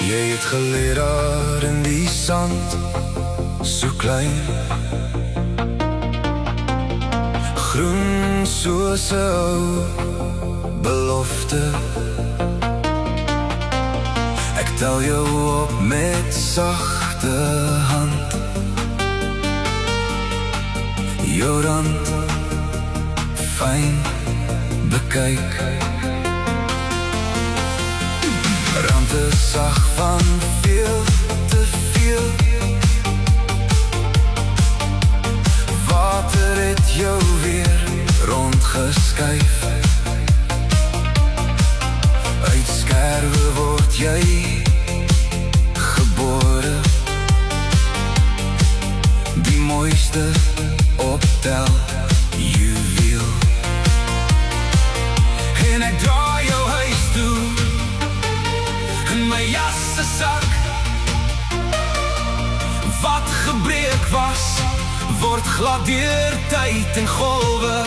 Jy het geleer daar in die sand, so klein, groen soos 'n ou belofte. Ek tel jou op met sagte hand, jou rand fyn bekyk. Rand is sag van veel te veel, water het jou weer rondgeskuif. Uit skerwe word jy gebore, die mooiste optel juweel. En ek draai jou huis toe in my jassesak. Wat gebreek was, word glad deur tyd en golwe.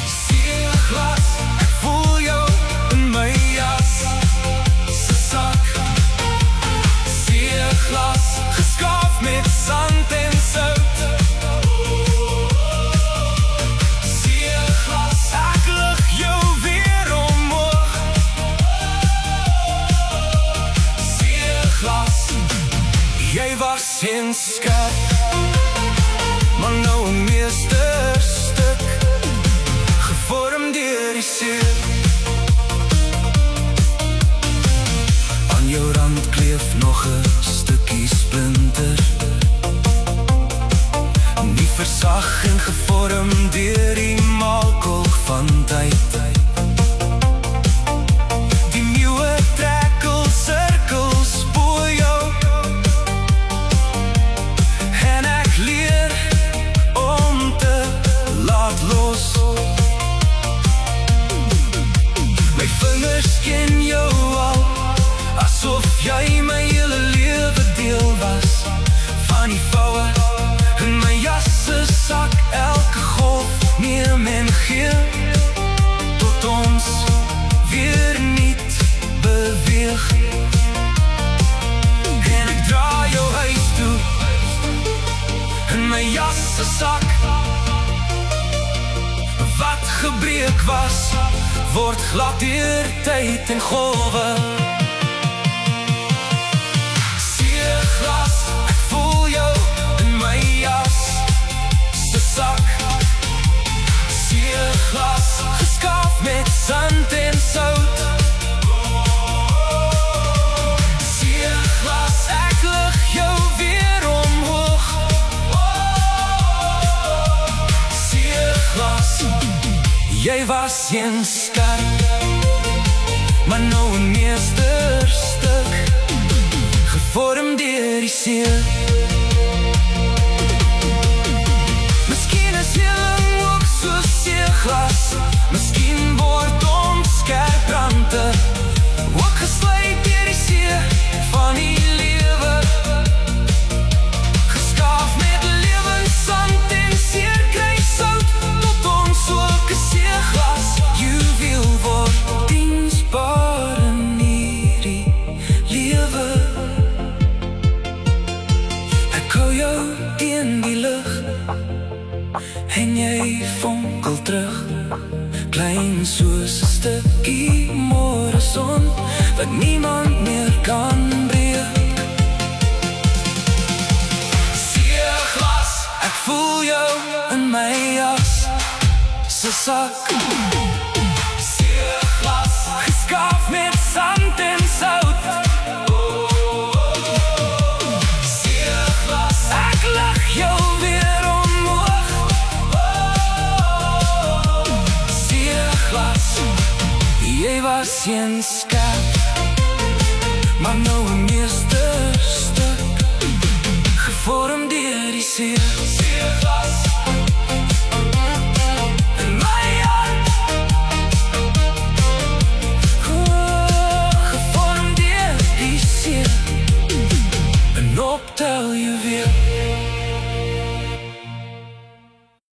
Seeglas, ek voel jou in my jassesak. Seeglas, geskaaf met sand en sout. Seeglas, ek lig jou weer omhoog. Seeglas, jy was en skerp, maar nou 'n meesterstuk, gevorm deur die see. Aan jou rand kleef nog 'n stukkie splinter, nie versag en gevorm deur die maalkolk van tyd. Die nieuwe trekkelsirkels bo jou, en ek leer om te laat los. My vingers ken jou al, asof jy my hele lewe deel was. Van die vouwe in my jassesak, elke golf neem en gee, tot ons weer niet beweeg. En ek draai jou huis toe in my jassesak. Wat gebreek was, word glad deur tyd en golwe. Seeglas, ek voel jou in my jassesak. Seeglas, geskaaf met sand en sout. Seeglas, ek lig jou weer omhoog. Seeglas, jy was een skerp, maar nou 'n meesterstuk, gevorm deur die see. Miskien is heling ook soos seeglas, miskien word ons skerp rande ook gesluit deur die see van die lewe. Geskaaf met lewenssand en seer kry sout, tot ons ook 'n seeglas juweel word, diensbaar in hierdie lewe. Ek hou jou teen die lug, en jy vonkel terug, klein soos 'n stukkie môre son, wat niemand meer kan breek. Seeglas, ek voel jou in my jassesak. Seeglas, geskaaf met sand en sout. Seeglas, ek lig jou weer omhoog. Seeglas, jy was een skerp, maar nou 'n meesterstuk, gevorm deur die see. Seeglas, in my hand, gevorm deur die see, en optel jy weer.